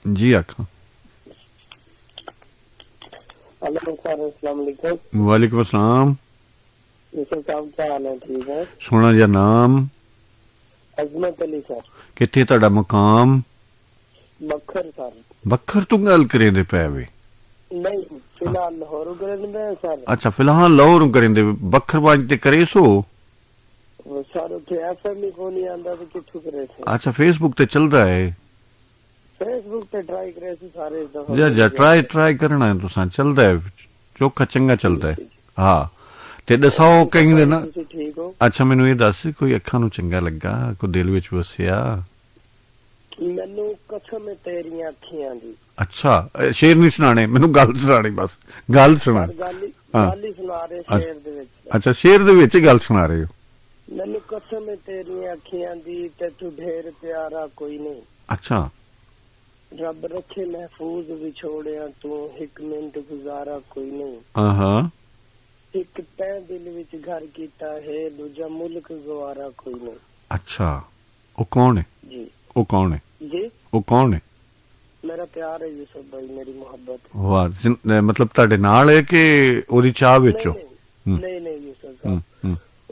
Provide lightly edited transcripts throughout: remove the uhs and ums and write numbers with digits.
जी आखा। वालेकुम अस्सलाम। साहब क्या हाल है? ठीक है। सोना जा नाम? अजमत अली सर। किथे तुहाडा मुकाम? बखर सर। बखर तू गल करेंदे पै वे? नहीं फिलहाल लाहौर करेंदे सर। अच्छा फिलहाल लाहौर करेंदे, बखर बाज ते करे सो सर उठे एफएम ही कोनी आंदा ते किथु करे थे। अच्छा फेसबुक ते चलदा है? फेसबुक ते ट्राई करे सी सारे दफा। जा ट्राई करना है तुसां, चलदा है चोखा चंगा चलदा है। हाँ ते दसाओ कहीं ना। अच्छा मैनू ये दस कोई अखां नू चंगा लगा, कोई दिल विच वसिया? मैनू कसम है तेरियां अखियां दी। अच्छा शेर नहीं सुनाने, मैनू गल सुनानी, बस गल सुना। गल ही सुना रहे शेर दे विच। अच्छा शेर दे विच गल सुना रहे हो? मैनू कसम है तेरियां अखियां दी, ते तू ढेर प्यारा कोई नहीं। अच्छा रब रखे महफूज विछोड़िया तू, एक मिनट गुजारा कोई नहीं। हाँ एक तै दिल विच घर कीता है, दूजा मुल्क गवारा कोई नहीं। अच्छा वो कौन है जी? वो कौन है जी? वो कौन है? मेरा प्यार है यूसुफ भाई, मेरी मोहब्बत। वाह, मतलब ਤੁਹਾਡੇ ਨਾਲ ਹੈ कि ਉਹਦੀ ਚਾਹ ਵਿੱਚੋਂ? नहीं नहीं यूसुफ साहब,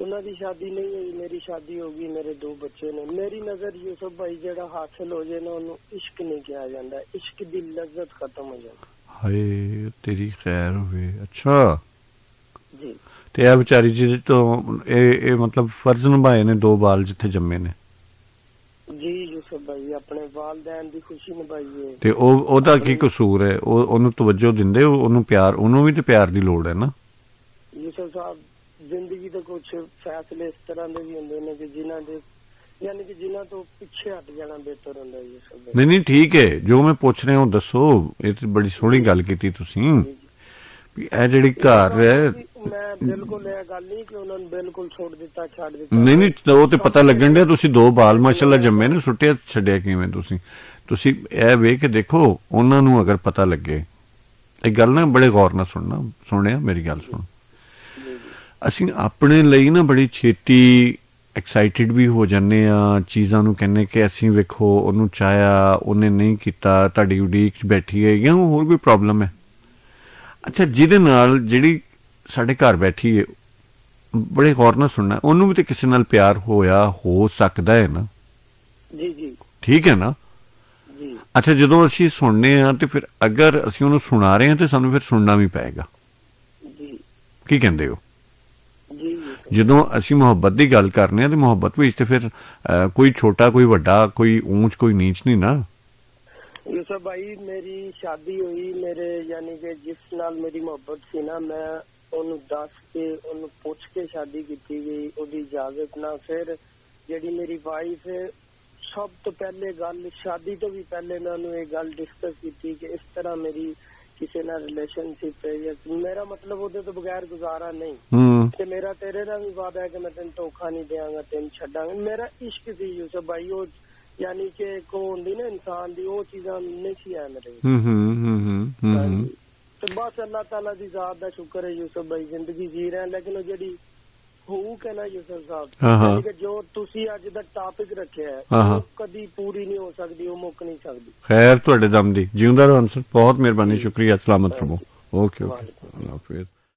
उन्होंने शादी नहीं हुई, मेरी शादी होगी, मेरे 2 बच्चे ने। मेरी नजर यूसुफ भाई जेड़ा हासिल हो जाए ना उन्हें इश्क नहीं किया जाता, इश्क दी लज्जत खत्म हो जाती। हाय तेरी खैर होवे। अच्छा जी। ते ਇਹ ਵਿਚਾਰੀ ਜੀ ਤੋਂ ਇਹ मतलब फर्ज निभाए ने 2 बाल जिथे जम्मे ने? जी यूसुफ भाई अपने वालदैन दी खुशी निभाई है। ते ਉਹਦਾ ਕੀ ਕਸੂਰ ਹੈ? ਉਹਨੂੰ ਤਵੱਜੋ ਦਿੰਦੇ ਹੋ, ਉਹਨੂੰ ਪਿਆਰ, ਉਹਨੂੰ ਵੀ ਤੇ ਪਿਆਰ ਦੀ ਲੋੜ ਹੈ ਨਾ। यूसुफ साहब जिंदगी ਦੇ ਕੁਝ ਫੈਸਲੇ ਇਸ ਤਰ੍ਹਾਂ ਦੇ ਵੀ ਹੁੰਦੇ ਨੇ ਕਿ ਜਿਨ੍ਹਾਂ ਦੇ ਯਾਨੀ ਕਿ ਜਿਨ੍ਹਾਂ ਤੋਂ ਪਿੱਛੇ ਹਟ ਜਾਣਾ ਬਿਹਤਰ ਹੁੰਦਾ ਹੈ। यूसुफ ਨਹੀਂ ਠੀਕ ਹੈ, ਜੋ ਮੈਂ ਪੁੱਛ ਰਿਹਾ ਹਾਂ ਦੱਸੋ। ਇਹ ਤੇ ਬੜੀ ਸੋਹਣੀ ਗੱਲ ਕੀਤੀ ਤੁਸੀਂ ਵੀ ਇਹ ਜਿਹੜੀ ਘਰ ਹੈ। ਮੈਂ ਬਿਲਕੁਲ ਇਹ ਗੱਲ ਨਹੀਂ ਕਿ ਉਹਨਾਂ ਨੂੰ ਬਿਲਕੁਲ ਛੱਡ ਦਿੱਤਾ ਨਹੀਂ ਉਹ ਤੇ ਪਤਾ ਲੱਗਣ ਡਿਆ ਤੁਸੀਂ 2 ਬਾਲ ਮਾਸ਼ਾਅੱਲਾ ਜੰਮੇ ਨੇ, ਸੁੱਟਿਆ ਛੱਡਿਆ ਕਿਵੇਂ ਤੁਸੀਂ ਇਹ ਵੇਖ ਕੇ ਦੇਖੋ ਉਹਨਾਂ ਨੂੰ ਅਗਰ ਪਤਾ ਲੱਗੇ। ਇਹ ਗੱਲ ਨਾ ਬੜੇ ਗੌਰ ਨਾਲ ਸੁਣਿਆ ਮੇਰੀ ਗੱਲ ਸੁਣ। ਅਸੀਂ ਆਪਣੇ ਲਈ ਨਾ ਬੜੀ ਛੇਤੀ ਐਕਸਾਈਟਿਡ ਵੀ ਹੋ ਜਾਂਦੇ ਆ, ਚੀਜ਼ਾਂ ਨੂੰ ਕਹਿੰਦੇ ਕਿ ਅਸੀਂ ਵੇਖੋ ਉਹਨੂੰ ਚਾਹਿਆ ਉਹਨੇ ਨਹੀਂ ਕੀਤਾ, ਤੁਹਾਡੀ ਉਡੀਕ 'ਚ ਬੈਠੀ ਹੈ ਜਾਂ ਹੋਰ ਕੋਈ ਪ੍ਰੋਬਲਮ ਹੈ। ਅੱਛਾ ਜਿਹਦੇ ਨਾਲ ਜਿਹੜੀ ਸਾਡੇ ਘਰ ਬੈਠੀ ਹੈ, ਬੜੇ ਗੌਰ ਨਾਲ ਸੁਣਨਾ, ਉਹਨੂੰ ਵੀ ਤੇ ਕਿਸੇ ਨਾਲ ਪਿਆਰ ਹੋਇਆ ਹੋ ਸਕਦਾ ਹੈ ਨਾ? ਜੀ ਜੀ ਠੀਕ ਹੈ ਨਾ? ਜੀ। ਅੱਛਾ ਜਦੋਂ ਅਸੀਂ ਸੁਣਨੇ ਆ ਤੇ ਫਿਰ ਅਗਰ ਅਸੀਂ ਉਹਨੂੰ ਸੁਣਾ ਰਹੇ ਹਾਂ ਤੇ ਸਾਨੂੰ ਫਿਰ ਸੁਣਨਾ ਵੀ ਪਏਗਾ। ਜੀ ਕੀ ਕਹਿੰਦੇ ਹੋ? ਜੀ ਜਦੋਂ ਅਸੀਂ ਮੁਹੱਬਤ ਦੀ ਗੱਲ ਕਰਨੇ ਆ ਤੇ ਮੁਹੱਬਤ ਵਿੱਚ ਤੇ ਫਿਰ ਕੋਈ ਛੋਟਾ ਕੋਈ ਵੱਡਾ, ਕੋਈ ਊਂਚ ਕੋਈ ਨੀਚ ਨਹੀਂ ਨਾ। यूसुफ भाई मेरी शादी हुई, मेरे यानी कि जिस नाल मेरी मोहब्बत सी ना, मैं ਉਹਨੂੰ ਦੱਸ ਕੇ ਉਹਨੂੰ ਪੁੱਛ ਕੇ ਸ਼ਾਦੀ ਕੀਤੀ ਗਈ ਉਹਦੀ ਇਜਾਜ਼ਤ ਨਾਲ। ਫਿਰ ਜਿਹੜੀ ਮੇਰੀ ਵਾਈਫ ਹੈ, ਸਭ ਤੋਂ ਪਹਿਲੇ ਗੱਲ ਸ਼ਾਦੀ ਤੋਂ ਵੀ ਪਹਿਲੇ ਮੈਂ ਉਹਨੂੰ ਇਹ ਗੱਲ ਡਿਸਕਸ ਕੀਤੀ ਕਿ ਇਸ ਤਰ੍ਹਾਂ ਮੇਰੀ ਕਿਸੇ ਨਾਲ ਰਿਲੇਸ਼ਨਸ਼ਿਪ ਹੈ ਜਾਂ ਮੇਰਾ ਮਤਲਬ ਉਹਦੇ ਤੋਂ ਬਗੈਰ ਗੁਜ਼ਾਰਾ ਨਹੀਂ ਤੇ ਮੇਰਾ ਤੇਰੇ ਨਾਲ ਵੀ ਵਾਅਦਾ ਹੈ ਕਿ ਮੈਂ ਤੈਨੂੰ ਧੋਖਾ ਨਹੀਂ ਦਿਆਂਗਾ, ਤੈਨੂੰ ਛੱਡਾਂਗਾ। ਮੇਰਾ ਇਸ਼ਕ ਸੀ यूसुफ भाई, ਉਹ यानी कि को होंदी ना इंसान दी, वो चीज़ां नहीं सी है मेरे। तो बस अल्लाह ताला दी ज़ात दा शुक्र है यूसुफ भाई, जिंदगी जी रहे हैं। लेकिन वो जेडी हुक है ना यूसुफ साहब, यानी कि जो तुसी अज दा टॉपिक रखे है वो कदी पूरी नहीं हो सकती, वो मुक नहीं सकती। खैर तुहाडे दम दी जिंदा रहो। बहुत मेहरबानी, शुक्रिया, सलामत रहो। ओके ओके, अल्लाह हाफिज़।